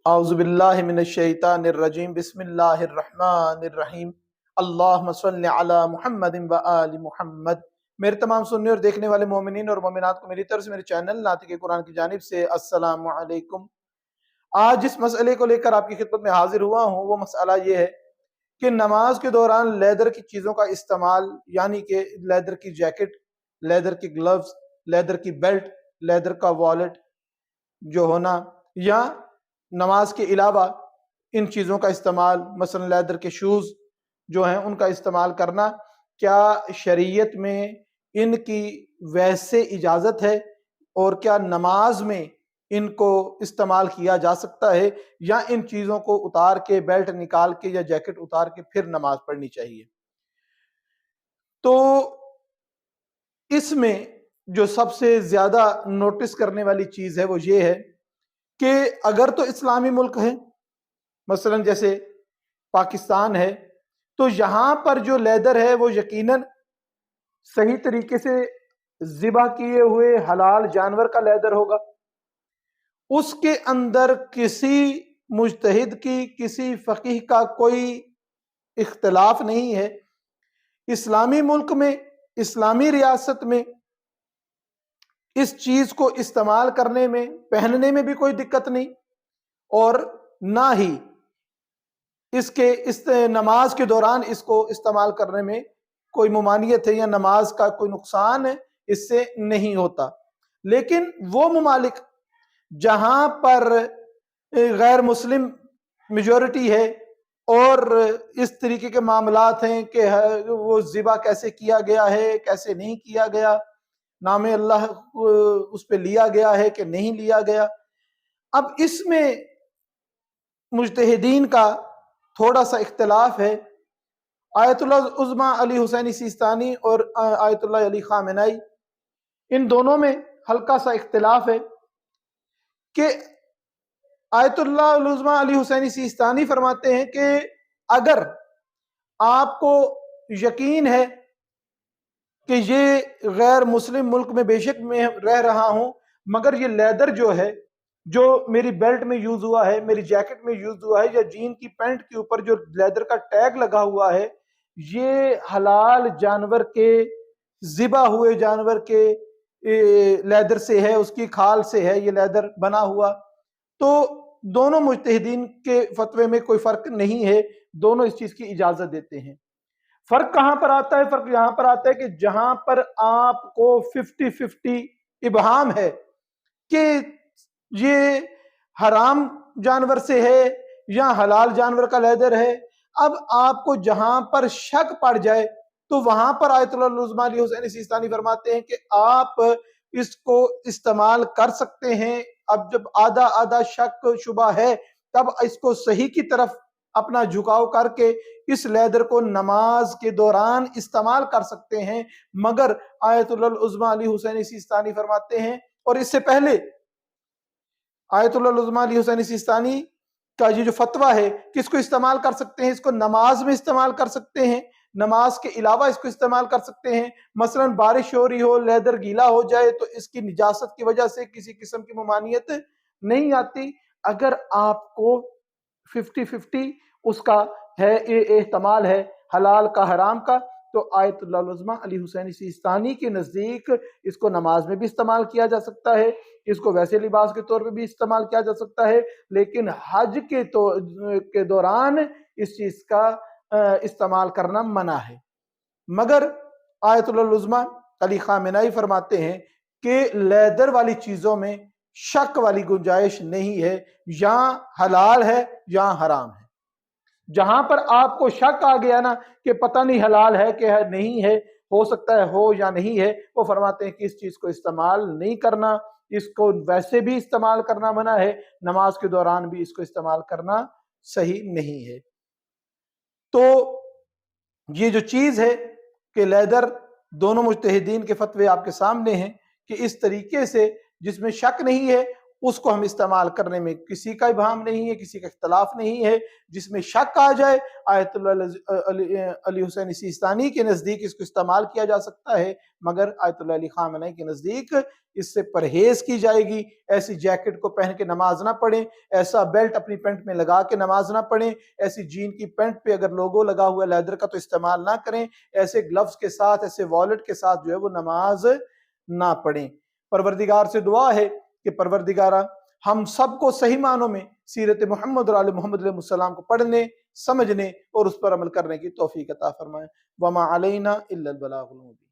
اعوذ باللہ من الشیطان الرجیم بسم اللہ الرحمن الرحیم اللہم صلی علی محمد و آل محمد۔ میرے تمام سننے اور دیکھنے والے مومنین اور مومنات کو میری طرف سے میرے چینل ناطق قرآن کی جانب سے السلام علیکم۔ آج جس مسئلے کو لے کر آپ کی خدمت میں حاضر ہوا ہوں وہ مسئلہ یہ ہے کہ نماز کے دوران لیدر کی چیزوں کا استعمال، یعنی کہ لیدر کی جیکٹ، لیدر کی گلوز، لیدر کی بیلٹ، لیدر کا والیٹ جو ہونا، یا نماز کے علاوہ ان چیزوں کا استعمال، مثلا لیدر کے شوز جو ہیں ان کا استعمال کرنا، کیا شریعت میں ان کی ویسے اجازت ہے اور کیا نماز میں ان کو استعمال کیا جا سکتا ہے، یا ان چیزوں کو اتار کے، بیلٹ نکال کے یا جیکٹ اتار کے پھر نماز پڑھنی چاہیے؟ تو اس میں جو سب سے زیادہ نوٹس کرنے والی چیز ہے وہ یہ ہے کہ اگر تو اسلامی ملک ہے، مثلا جیسے پاکستان ہے، تو یہاں پر جو لیدر ہے وہ یقیناً صحیح طریقے سے ذبح کیے ہوئے حلال جانور کا لیدر ہوگا۔ اس کے اندر کسی مجتہد کی، کسی فقیہ کا کوئی اختلاف نہیں ہے۔ اسلامی ملک میں، اسلامی ریاست میں اس چیز کو استعمال کرنے میں، پہننے میں بھی کوئی دقت نہیں، اور نہ ہی اس نماز کے دوران اس کو استعمال کرنے میں کوئی ممانعت ہے، یا نماز کا کوئی نقصان ہے اس سے نہیں ہوتا۔ لیکن وہ ممالک جہاں پر غیر مسلم میجورٹی ہے اور اس طریقے کے معاملات ہیں کہ وہ ذبح کیسے کیا گیا ہے، کیسے نہیں کیا گیا، نام اللہ اس پہ لیا گیا ہے کہ نہیں لیا گیا، اب اس میں مجتہدین کا تھوڑا سا اختلاف ہے۔ آیت اللہ عظمیٰ علی حسینی سیستانی اور آیت اللہ علی خامنائی، ان دونوں میں ہلکا سا اختلاف ہے کہ آیت اللہ عظمیٰ علی حسینی سیستانی فرماتے ہیں کہ اگر آپ کو یقین ہے کہ یہ غیر مسلم ملک میں بے شک میں رہ رہا ہوں، مگر یہ لیدر جو ہے، جو میری بیلٹ میں یوز ہوا ہے، میری جیکٹ میں یوز ہوا ہے، یا جین کی پینٹ کے اوپر جو لیدر کا ٹیگ لگا ہوا ہے، یہ حلال جانور کے، ذبح ہوئے جانور کے لیدر سے ہے، اس کی کھال سے ہے یہ لیدر بنا ہوا، تو دونوں مجتہدین کے فتوے میں کوئی فرق نہیں ہے، دونوں اس چیز کی اجازت دیتے ہیں۔ فرق کہاں پر آتا ہے؟ فرق یہاں پر آتا ہے کہ جہاں پر آپ کو 50-50 ابہام ہے کہ یہ حرام جانور سے ہے یا حلال جانور کا لیدر ہے، اب آپ کو جہاں پر شک پڑ جائے تو وہاں پر آیت اللہ عظمیٰ علی حسینی سیستانی فرماتے ہیں کہ آپ اس کو استعمال کر سکتے ہیں۔ اب جب آدھا آدھا شک شبہ ہے تب اس کو صحیح کی طرف اپنا جھکاؤ کر کے اس لیدر کو نماز کے دوران استعمال کر سکتے ہیں، مگر آیت اللہ عظمیٰ علی حسینی سیستانی فرماتے ہیں، اور اس سے پہلے آیت اللہ عظمیٰ علی حسینی سیستانی کا یہ جو فتویٰ ہے کہ اس کو استعمال کر سکتے ہیں، اس کو نماز میں استعمال کر سکتے ہیں، نماز کے علاوہ اس کو استعمال کر سکتے ہیں، مثلا بارش ہو رہی ہو، لیدر گیلا ہو جائے تو اس کی نجاست کی وجہ سے کسی قسم کی ممانعت نہیں آتی۔ اگر آپ کو 50-50 اس کا ہے، احتمال ہے حلال کا حرام کا، تو آیت اللہ عظمیٰ علی حسینی سیستانی کے نزدیک اس کو نماز میں بھی استعمال کیا جا سکتا ہے، اس کو ویسے لباس کے طور پہ بھی استعمال کیا جا سکتا ہے، لیکن حج کے دوران اس چیز کا استعمال کرنا منع ہے۔ مگر آیت اللہ عظمیٰ علی خامنائی فرماتے ہیں کہ لیدر والی چیزوں میں شک والی گنجائش نہیں ہے، یا حلال ہے یا حرام ہے۔ جہاں پر آپ کو شک آ گیا نا کہ پتہ نہیں حلال ہے کہ نہیں ہے، ہو سکتا ہے ہو یا نہیں ہے، وہ فرماتے ہیں کہ اس چیز کو استعمال نہیں کرنا، اس کو ویسے بھی استعمال کرنا منع ہے، نماز کے دوران بھی اس کو استعمال کرنا صحیح نہیں ہے۔ تو یہ جو چیز ہے کہ لیدر، دونوں مجتہدین کے فتوے آپ کے سامنے ہیں کہ اس طریقے سے جس میں شک نہیں ہے اس کو ہم استعمال کرنے میں کسی کا ابہام نہیں ہے، کسی کا اختلاف نہیں ہے۔ جس میں شک آ جائے آیت اللہ علی حسین سیستانی کے نزدیک اس کو استعمال کیا جا سکتا ہے، مگر آیت اللہ علی خامنہئی کے نزدیک اس سے پرہیز کی جائے گی۔ ایسی جیکٹ کو پہن کے نماز نہ پڑھیں، ایسا بیلٹ اپنی پینٹ میں لگا کے نماز نہ پڑھیں، ایسی جین کی پینٹ پہ اگر لوگو لگا ہوا لیدر کا تو استعمال نہ کریں، ایسے گلوز کے ساتھ، ایسے والٹ کے ساتھ جو ہے وہ نماز نہ پڑھیں۔ پروردگار سے دعا ہے کہ پروردگارہ ہم سب کو صحیح معنوں میں سیرت محمد اور آل محمد علیہ السلام کو پڑھنے، سمجھنے اور اس پر عمل کرنے کی توفیق عطا فرمائے۔ وما علینا الا البلاغ المبین۔